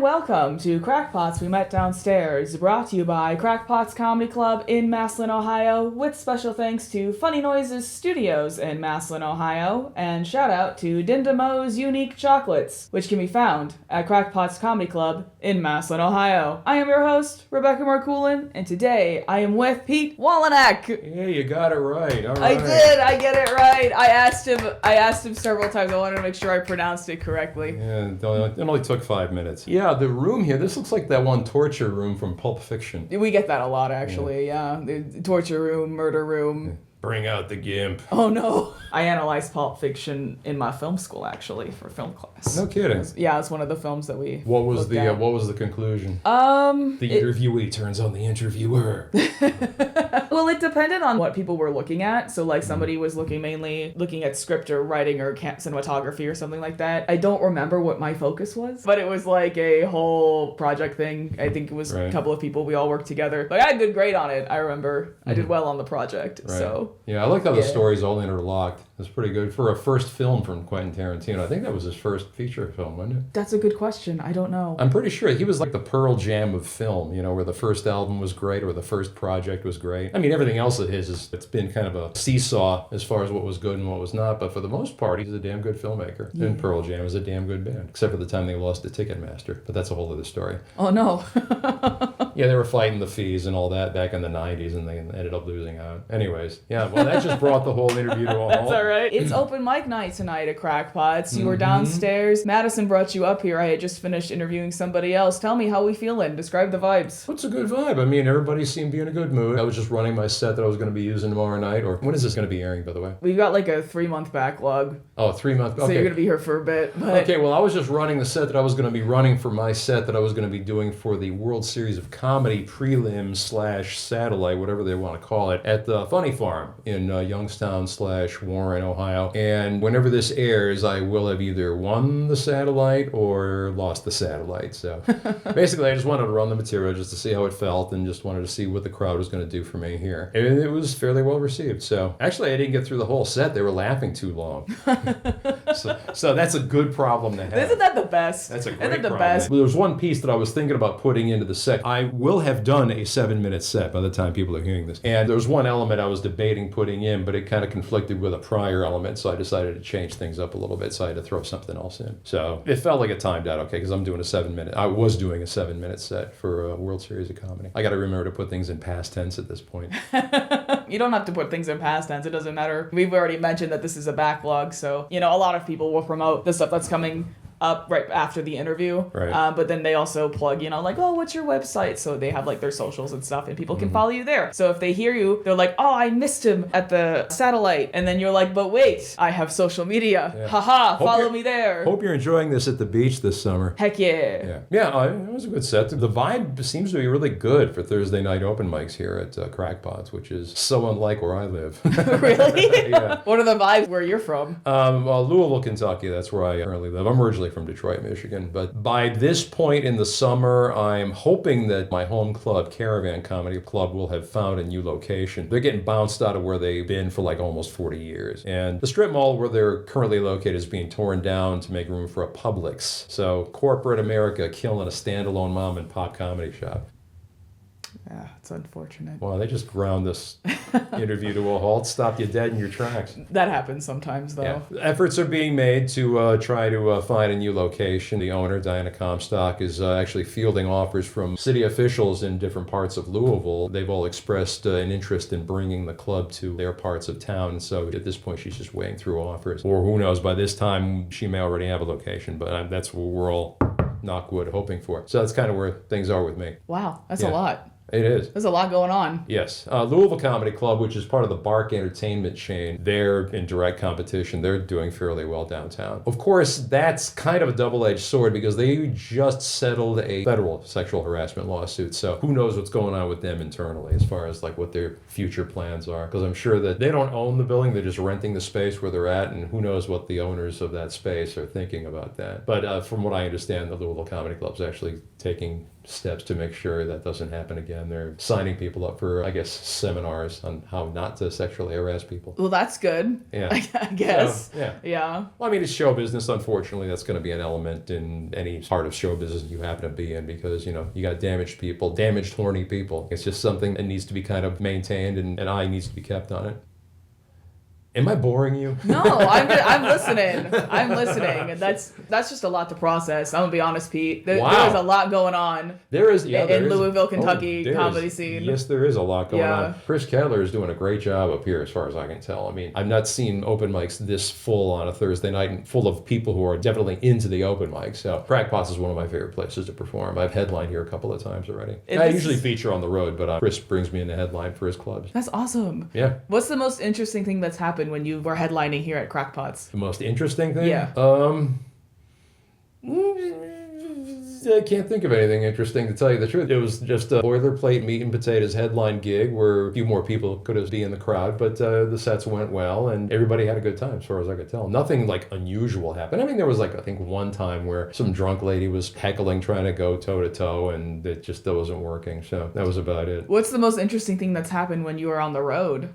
welcome to Krackpots We Met Downstairs, brought to you by Krackpots Comedy Club in Massillon, Ohio, with special thanks to Funny Noises Studios in Massillon, Ohio, and shout out to Dindamo's Unique Chocolates, which can be found at Krackpots Comedy Club in Massillon, Ohio. I am your host, Rebecca Marcoulin, and today I am with Pete Wolynec. Yeah, you got it right. All right. I did. I get it right. I asked him several times. I wanted to make sure I pronounced it correctly. Yeah, it only took 5 minutes. Yeah, the room here, this looks like that one torture room from Pulp Fiction. We get that a lot, actually. Yeah, the torture room, murder room. Yeah. Bring out the gimp. Oh no! I analyzed Pulp Fiction in my film school, actually, for film class. No kidding. It's one of the films that we. What was the conclusion? The interviewee turns on the interviewer. Well, it depended on what people were looking at. So, like, somebody was mainly looking at script or writing or cinematography or something like that. I don't remember what my focus was, but it was like a whole project thing. I think it was a couple of people. We all worked together. But I had a good grade on it. I remember I did well on the project. Right. So. Yeah, I like how the story's all interlocked. It's pretty good for a first film from Quentin Tarantino. I think that was his first feature film, wasn't it? That's a good question. I don't know. I'm pretty sure he was like the Pearl Jam of film, where the first album was great or the first project was great. I mean, everything else of his it's been kind of a seesaw as far as what was good and what was not, but for the most part, he's a damn good filmmaker. Yeah. And Pearl Jam is a damn good band, except for the time they lost to Ticketmaster, but that's a whole other story. Oh, no. Yeah, they were fighting the fees and all that back in the 90s, and they ended up losing out. Anyways, yeah, well, that just brought the whole interview to a halt. That's all right. It's open mic night tonight at Krackpots. You were downstairs. Madison brought you up here. I had just finished interviewing somebody else. Tell me, how we feeling? Describe the vibes. What's a good vibe? I mean, everybody seemed to be in a good mood. I was just running my set that I was going to be using tomorrow night. Or when is this going to be airing, by the way? We've got like a 3-month backlog. Oh, 3 months. Okay. So you're going to be here for a bit. But... Okay, well, I was just running the set that I was going to be running for my set that I was going to be doing for the World Series of Comedy prelim/satellite, whatever they want to call it, at the Funny Farm in Youngstown/Warren, Ohio. And whenever this airs, I will have either won the satellite or lost the satellite. So basically, I just wanted to run the material just to see how it felt and just wanted to see what the crowd was going to do for me here. And it was fairly well received. So actually, I didn't get through the whole set. They were laughing too long. so that's a good problem to have. Isn't that the best? That's a great problem. Best? There was one piece that I was thinking about putting into the set. I will have done a 7-minute set by the time people are hearing this. And there was one element I was debating putting in, but it kind of conflicted with a prior element, so I decided to change things up a little bit, so I had to throw something else in. So it felt like it timed out okay, because I was doing a 7-minute set for a World Series of Comedy. I got to remember to put things in past tense at this point. You don't have to put things in past tense. It doesn't matter. We've already mentioned that this is a backlog, so, a lot of people will promote the stuff that's coming up right after the interview. Right. But then they also plug, like, oh, what's your website? So they have, like, their socials and stuff, and people can follow you there. So if they hear you, they're like, oh, I missed him at the satellite. And then you're like, but wait, I have social media. Yeah. Haha, follow me there. Hope you're enjoying this at the beach this summer. Heck yeah. Yeah, it was a good set. The vibe seems to be really good for Thursday night open mics here at Krackpots, which is so unlike where I live. Really? Yeah. What are the vibes where you're from? Louisville, Kentucky. That's where I currently live. I'm originally from Detroit, Michigan. But by this point in the summer, I'm hoping that my home club, Caravan Comedy Club, will have found a new location. They're getting bounced out of where they've been for like almost 40 years. And the strip mall where they're currently located is being torn down to make room for a Publix. So corporate America killing a standalone mom and pop comedy shop. Yeah, it's unfortunate. Well, they just ground this interview to a halt, stopped you dead in your tracks. That happens sometimes, though. Yeah. Efforts are being made to try to find a new location. The owner, Diana Comstock, is actually fielding offers from city officials in different parts of Louisville. They've all expressed an interest in bringing the club to their parts of town. So at this point, she's just weighing through offers. Or who knows, by this time, she may already have a location. But that's what we're all, knock wood, hoping for. So that's kind of where things are with me. Wow, that's a lot. It is. There's a lot going on. Yes. Louisville Comedy Club, which is part of the Bark Entertainment chain, they're in direct competition. They're doing fairly well downtown. Of course, that's kind of a double-edged sword because they just settled a federal sexual harassment lawsuit. So who knows what's going on with them internally as far as like what their future plans are. Because I'm sure that they don't own the building. They're just renting the space where they're at. And who knows what the owners of that space are thinking about that. But from what I understand, the Louisville Comedy Club's actually taking steps to make sure that doesn't happen again. They're signing people up for, I guess, seminars on how not to sexually harass people. Well, that's good. Yeah. I guess. So, yeah. Yeah. Well, I mean, it's show business. Unfortunately, that's going to be an element in any part of show business you happen to be in because, you know, you got damaged people, damaged, horny people. It's just something that needs to be kind of maintained and an eye needs to be kept on it. Am I boring you? No, I'm listening. I'm listening. And that's just a lot to process. I'm going to be honest, Pete. There's a lot going on. There is, yeah. In Louisville, Kentucky comedy scene. Yes, there is a lot going on. Chris Kettler is doing a great job up here as far as I can tell. I mean, I've not seen open mics this full on a Thursday night and full of people who are definitely into the open mic. So Krackpots is one of my favorite places to perform. I've headlined here a couple of times already. I usually feature on the road, but Chris brings me in the headline for his clubs. That's awesome. Yeah. What's the most interesting thing that's happened when you were headlining here at Krackpots? The most interesting thing? Yeah. I can't think of anything interesting, to tell you the truth. It was just a boilerplate meat and potatoes headline gig where a few more people could have been in the crowd, but the sets went well and everybody had a good time as far as I could tell. Nothing like unusual happened. I mean, there was like, I think one time where some drunk lady was heckling trying to go toe to toe and it just wasn't working. So that was about it. What's the most interesting thing that's happened when you were on the road?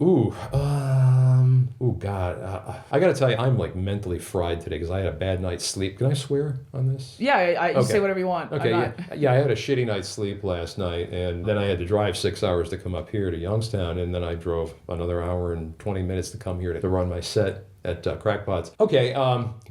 God. I got to tell you, I'm like mentally fried today because I had a bad night's sleep. Can I swear on this? Yeah, you say whatever you want. Okay, yeah, I had a shitty night's sleep last night, and then I had to drive 6 hours to come up here to Youngstown, and then I drove another hour and 20 minutes to come here to run my set at Krackpots. Okay,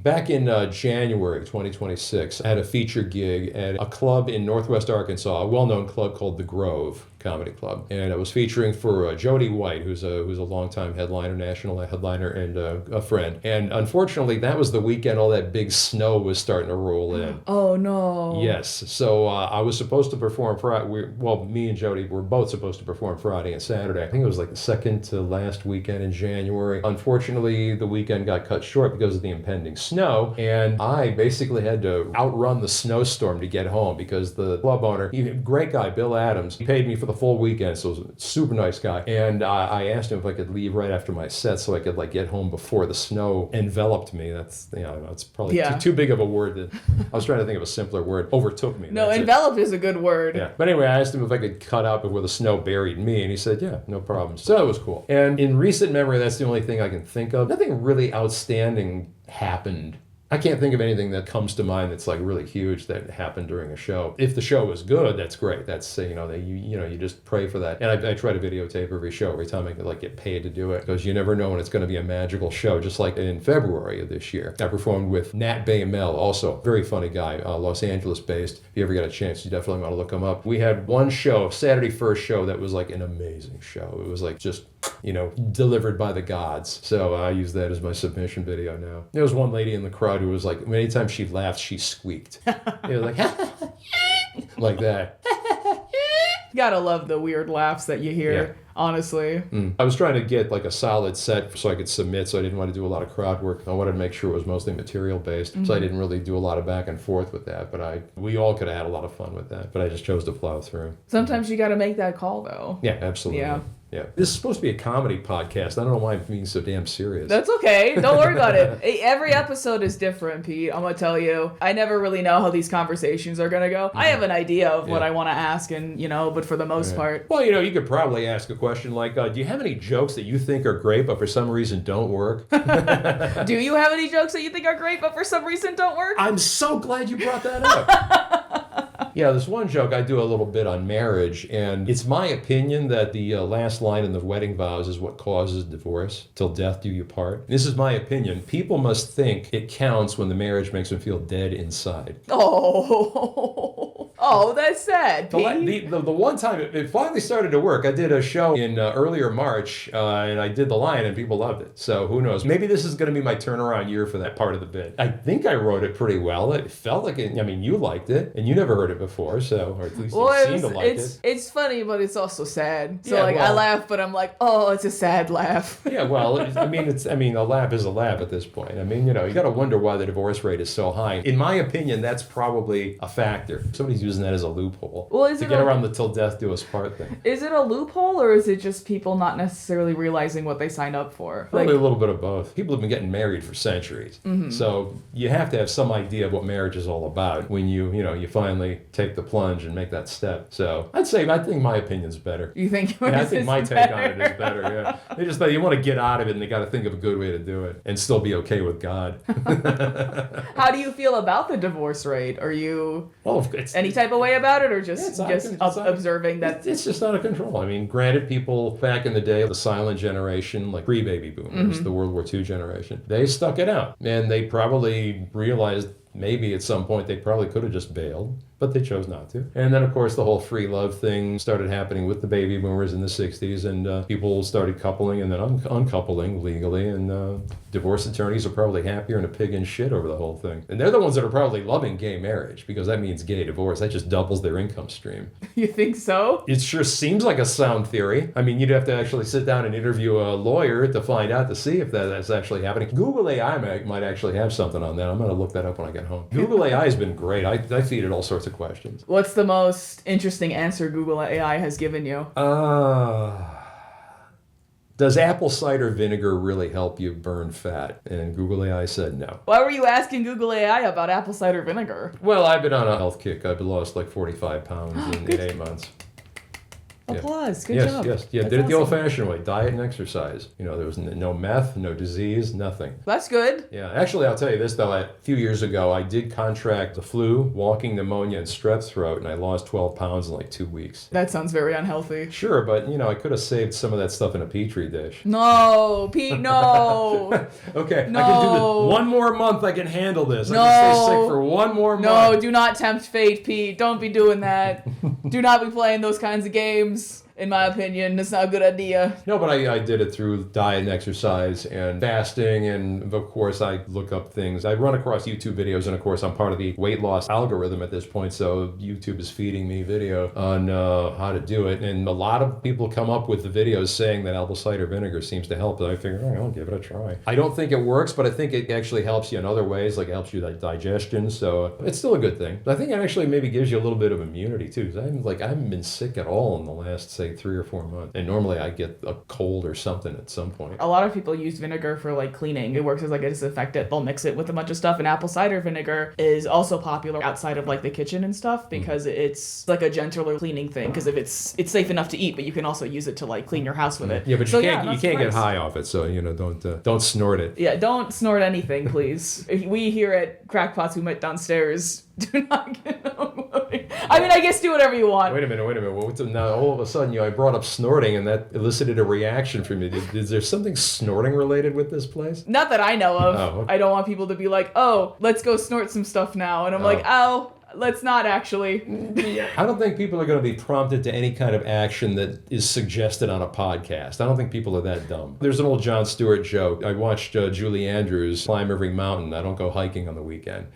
back in January 2026, I had a feature gig at a club in Northwest Arkansas, a well-known club called The Grove Comedy Club, and I was featuring for Jody White, who's a longtime headliner, national headliner, and a friend. And unfortunately, that was the weekend all that big snow was starting to roll in. Oh no! Yes, so I was supposed to perform Friday. Me and Jody were both supposed to perform Friday and Saturday. I think it was like the second to last weekend in January. Unfortunately, the weekend got cut short because of the impending snow, and I basically had to outrun the snowstorm to get home because the club owner, great guy, Bill Adams, he paid me for the full weekend, so he was a super nice guy. And I asked him if I could leave right after my set so I could like get home before the snow enveloped me. That's, you know, it's probably too big of a word. I was trying to think of a simpler word. Overtook me. No, enveloped is a good word. Yeah. But anyway, I asked him if I could cut out before the snow buried me, and he said, yeah, no problem. So that was cool. And in recent memory, that's the only thing I can think of. Nothing really outstanding happened. I can't think of anything that comes to mind that's like really huge that happened during a show. If the show was good, that's great. That's, you just pray for that. And I try to videotape every show every time I can like get paid to do it, because you never know when it's going to be a magical show. Just like in February of this year, I performed with Nat Bay Mel, also very funny guy, Los Angeles based. If you ever get a chance, you definitely want to look him up. We had one show, Saturday first show, that was like an amazing show. It was like just, delivered by the gods. So I use that as my submission video now. There was one lady in the crowd who was like, anytime she laughed, she squeaked. It was like, like that. Gotta love the weird laughs that you hear, honestly. I was trying to get like a solid set so I could submit, so I didn't want to do a lot of crowd work. I wanted to make sure it was mostly material based, so I didn't really do a lot of back and forth with that, but we all could have had a lot of fun with that, but I just chose to plow through. Sometimes you gotta make that call, though. Yeah, absolutely. Yeah. This is supposed to be a comedy podcast. I don't know why I'm being so damn serious. That's okay. Don't worry about it. Every episode is different, Pete. I'm going to tell you. I never really know how these conversations are going to go. I have an idea of what I want to ask, and but for the most part. Well, you could probably ask a question like, do you have any jokes that you think are great but for some reason don't work? Do you have any jokes that you think are great but for some reason don't work? I'm so glad you brought that up. Yeah, there's one joke I do a little bit on marriage, and it's my opinion that the last line in the wedding vows is what causes divorce. Till death do you part. This is my opinion. People must think it counts when the marriage makes them feel dead inside. Oh, that's sad, Pete. The one time it finally started to work, I did a show in earlier March, and I did the line, and people loved it. So who knows? Maybe this is going to be my turnaround year for that part of the bit. I think I wrote it pretty well. It felt like it. I mean, you liked it, and you never heard it before, so, or at least you seem to like it. It's funny, but it's also sad. So I laugh, but I'm like, oh, it's a sad laugh. Yeah, well, a laugh is a laugh at this point. I mean, you got to wonder why the divorce rate is so high. In my opinion, that's probably a factor. Somebody's using using that as a loophole. Well, is to it get a- around the till death do us part thing. Is it a loophole, or is it just people not necessarily realizing what they signed up for? Probably a little bit of both. People have been getting married for centuries. So you have to have some idea of what marriage is all about when you finally take the plunge and make that step. So I think my opinion's better. You think yours Yeah, I think is my take on it better? is better, yeah. They just you want to get out of it and they got to think of a good way to do it and still be okay with God. How do you feel about the divorce rate? Are you Well, it's any type of way about it, or just Yeah, it's observing that? It's just out of control. I mean, granted, people back in the day, the silent generation, like pre-baby boomers, the World War II generation, they stuck it out. And they probably realized maybe at some point they probably could have just bailed, but they chose not to. And then, of course, the whole free love thing started happening with the baby boomers in the 60s, and people started coupling and then uncoupling legally, and divorce attorneys are probably happier than a pig in shit over the whole thing. And they're the ones that are probably loving gay marriage, because that means gay divorce. That just doubles their income stream. You think so? It sure seems like a sound theory. I mean, you'd have to actually sit down and interview a lawyer to find out, to see if that's actually happening. Google AI might actually have something on that. I'm going to look that up when I get home. Google AI has been great. I feed it all sorts of questions. What's the most interesting answer Google AI has given you? Does apple cider vinegar really help you burn fat? And Google AI said no. Why were you asking Google AI about apple cider vinegar? Well, I've been on a health kick. I've lost like 45 pounds in 8 months. Applause. Good Yes, job. yes. Yeah, That's did it the awesome. old-fashioned way. Diet and exercise. There was no meth, no disease, nothing. That's good. Yeah, actually, I'll tell you this, though. A few years ago, I did contract the flu, walking pneumonia, and strep throat, and I lost 12 pounds in like 2 weeks. That sounds very unhealthy. Sure, but, I could have saved some of that stuff in a Petri dish. No, Pete, no. Okay, No. I can do this. One more month, I can handle this. No. I can stay sick for one more No, month. do not tempt fate, Pete. Don't be doing that. Do not be playing those kinds of games. In my opinion, it's not a good idea. No, but I did it through diet and exercise and fasting, and of course I look up things. I run across YouTube videos, and of course I'm part of the weight loss algorithm at this point, so YouTube is feeding me video on how to do it, and a lot of people come up with the videos saying that apple cider vinegar seems to help, and I figure, I'll give it a try. I don't think it works, but I think it actually helps you in other ways, like it helps you with digestion, so it's still a good thing. But I think it actually maybe gives you a little bit of immunity too, because I haven't been sick at all in the last, say, 3 or 4 months. And normally I get a cold or something at some point. A lot of people use vinegar for like cleaning. It works as like a disinfectant. They'll mix it with a bunch of stuff. And apple cider vinegar is also popular outside of like the kitchen and stuff because it's like a gentler cleaning thing. Because if it's safe enough to eat, but you can also use it to like clean your house with it. Yeah, but so, you can't get nice. high off it, so don't snort it. Yeah, don't snort anything, please. We here at Krackpots who met downstairs do not get voting. I mean, I guess do whatever you want. Wait a minute. Now all of a sudden, I brought up snorting, and that elicited a reaction from you. Is there something snorting related with this place? Not that I know of. Oh, okay. I don't want people to be like, oh, let's go snort some stuff now. And I'm like, oh, let's not actually. I don't think people are going to be prompted to any kind of action that is suggested on a podcast. I don't think people are that dumb. There's an old Jon Stewart joke. I watched Julie Andrews climb every mountain. I don't go hiking on the weekend.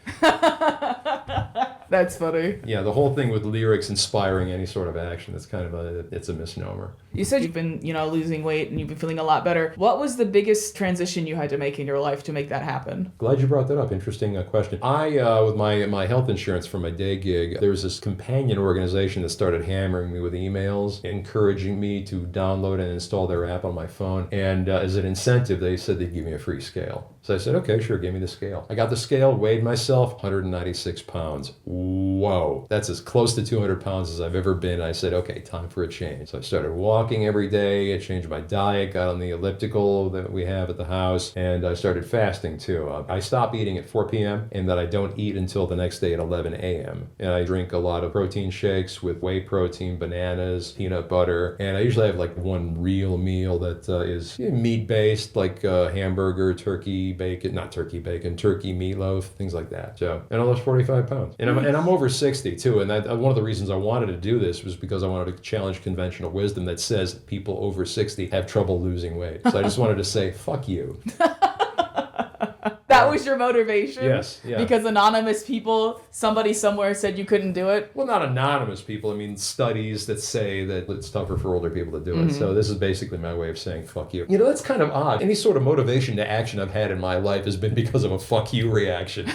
That's funny. Yeah, the whole thing with lyrics inspiring any sort of action, it's kind of it's a misnomer. You said you've been, losing weight and you've been feeling a lot better. What was the biggest transition you had to make in your life to make that happen? Glad you brought that up. Interesting question. I, with my health insurance for my day gig, there was this companion organization that started hammering me with emails, encouraging me to download and install their app on my phone. And as an incentive, they said they'd give me a free scale. So I said, okay, sure, give me the scale. I got the scale, weighed myself, 196 pounds. Whoa. That's as close to 200 pounds as I've ever been. I said, okay, time for a change. So I started walking every day. I changed my diet, got on the elliptical that we have at the house, and I started fasting too. I stop eating at 4 p.m. and that I don't eat until the next day at 11 a.m. And I drink a lot of protein shakes with whey protein, bananas, peanut butter, and I usually have like one real meal that is meat-based, like hamburger, turkey bacon, not turkey bacon, turkey meatloaf, things like that. So, and I lost 45 pounds. And I'm over 60 too, and that one of the reasons I wanted to do this was because I wanted to challenge conventional wisdom that says people over 60 have trouble losing weight. So I just wanted to say, fuck you. That was your motivation? Yes, yeah. Because anonymous people, somebody somewhere said you couldn't do it? Well, not anonymous people. I mean, studies that say that it's tougher for older people to do it. So this is basically my way of saying fuck you. That's kind of odd. Any sort of motivation to action I've had in my life has been because of a fuck you reaction.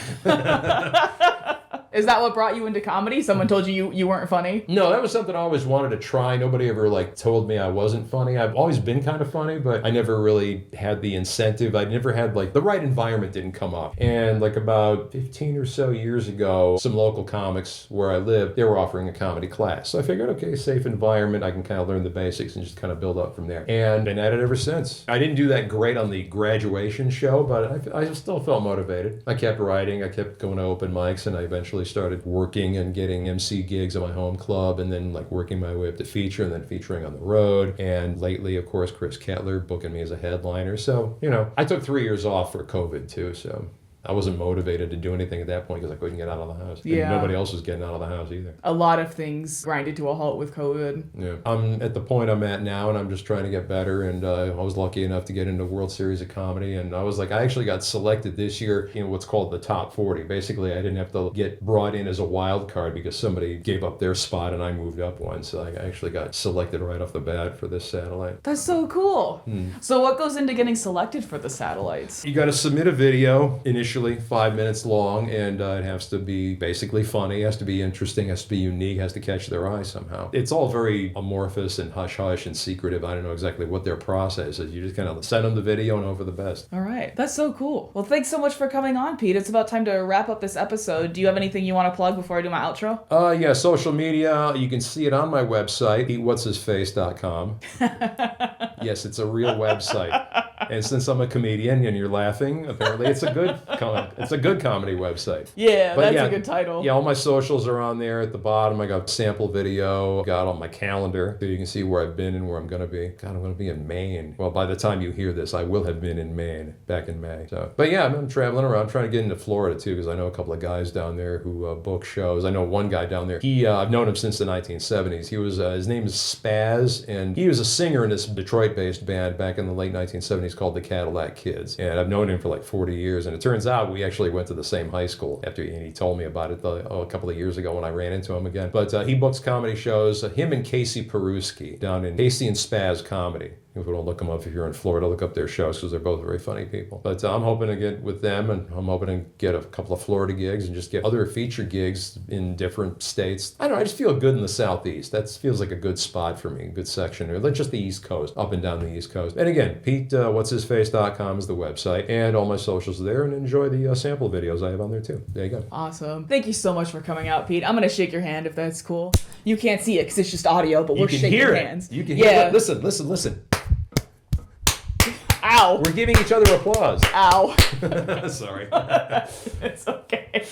Is that what brought you into comedy? Someone told you weren't funny? No, that was something I always wanted to try. Nobody ever told me I wasn't funny. I've always been kind of funny, but I never really had the incentive. I never had the right environment didn't come up. And about 15 or so years ago, some local comics where I lived, they were offering a comedy class. So I figured, okay, safe environment. I can kind of learn the basics and just kind of build up from there. And been at it ever since. I didn't do that great on the graduation show, but I still felt motivated. I kept writing. I kept going to open mics, and I eventually started working and getting MC gigs at my home club, and then working my way up to feature, and then featuring on the road. And lately, of course, Chris Kettler booking me as a headliner. So, I took 3 years off for COVID too, so I wasn't motivated to do anything at that point because I couldn't get out of the house. Yeah. And nobody else was getting out of the house either. A lot of things grinded to a halt with COVID. Yeah. I'm at the point I'm at now, and I'm just trying to get better. And I was lucky enough to get into World Series of Comedy. And I actually got selected this year in what's called the top 40. Basically, I didn't have to get brought in as a wild card because somebody gave up their spot and I moved up one. So I actually got selected right off the bat for this satellite. That's so cool. So what goes into getting selected for the satellites? You got to submit a video initially, 5 minutes long, and it has to be basically funny, has to be interesting, has to be unique, has to catch their eye somehow. It's all very amorphous and hush-hush and secretive. I don't know exactly what their process is. You just kind of send them the video and hope for the best. All right. That's so cool. Well, thanks so much for coming on, Pete. It's about time to wrap up this episode. Do you have anything you want to plug before I do my outro? Yeah, social media. You can see it on my website, eatwhatshisface.com. Yes, it's a real website. And since I'm a comedian and you're laughing, apparently it's a good comedy website. Yeah, that's a good title. Yeah, all my socials are on there at the bottom. I got sample video, got on my calendar, so you can see where I've been and where I'm going to be. God, I'm going to be in Maine. Well, by the time you hear this, I will have been in Maine back in May. But yeah, I'm traveling around, trying to get into Florida too, because I know a couple of guys down there who book shows. I know one guy down there. I've known him since the 1970s. He was his name is Spaz, and he was a singer in this Detroit-based band back in the late 1970s called the Cadillac Kids. And I've known him for 40 years, and it turns out we actually went to the same high school and he told me about it a couple of years ago when I ran into him again. But he books comedy shows, him and Casey Peruski down in Casey and Spaz Comedy. If you don't look them up, if you're in Florida, look up their shows because they're both very funny people. But I'm hoping to get with them, and I'm hoping to get a couple of Florida gigs and just get other feature gigs in different states. I don't know, I just feel good in the Southeast. That feels like a good spot for me, a good section. Or just the East Coast, up and down the East Coast. And again, PeteWhat'sHisFace.com is the website, and all my socials are there, and enjoy the sample videos I have on there too. There you go. Awesome. Thank you so much for coming out, Pete. I'm going to shake your hand if that's cool. You can't see it because it's just audio, but we're shaking hands. You can hear it. Listen. Ow. We're giving each other applause. Ow. Sorry. It's okay.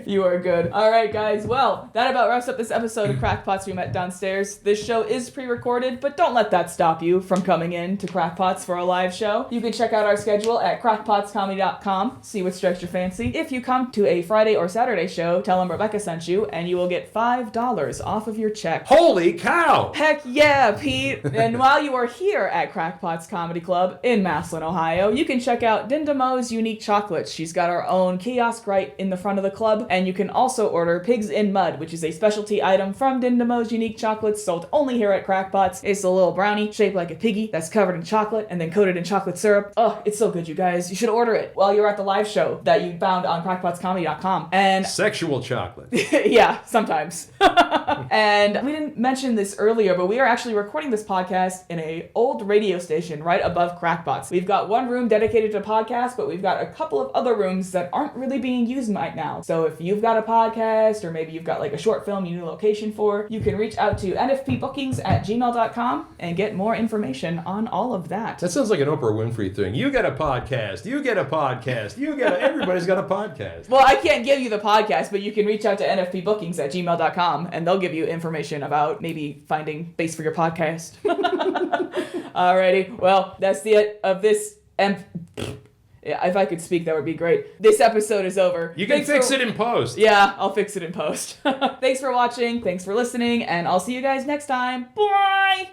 You are good. All right, guys. Well, that about wraps up this episode of Krackpots We Met Downstairs. This show is pre-recorded, but don't let that stop you from coming in to Krackpots for a live show. You can check out our schedule at krackpotscomedy.com, see what strikes your fancy. If you come to a Friday or Saturday show, tell them Rebecca sent you, and you will get $5 off of your check. Holy cow! Heck yeah, Pete! And while you are here at Krackpots Comedy Club in Maslin, Ohio, you can check out Dinda Mo's Unique Chocolates. She's got our own kiosk right in the front of the club, and you can also order Pigs in Mud, which is a specialty item from Dinda Mo's Unique Chocolates, sold only here at Krackpots. It's a little brownie shaped like a piggy that's covered in chocolate and then coated in chocolate syrup. Oh, it's so good, you guys. You should order it while you're at the live show that you found on crackpotscomedy.com. And sexual chocolate. Yeah, sometimes. And we didn't mention this earlier, but we are actually recording this podcast in an old radio station right above Krackpots. We've got one room dedicated to podcasts, but we've got a couple of other rooms that aren't really being used right now. So if you've got a podcast, or maybe you've got like a short film you need a location for, you can reach out to nfpbookings@gmail.com and get more information on all of that. That sounds like an Oprah Winfrey thing. You get a podcast. You get a podcast. Everybody's got a podcast. Well, I can't give you the podcast, but you can reach out to nfpbookings@gmail.com and they'll give you information about maybe finding base for your podcast. Alrighty, well, that's the end of this. If I could speak, that would be great. This episode is over. You can fix it in post. Yeah, I'll fix it in post. Thanks for watching. Thanks for listening. And I'll see you guys next time. Bye!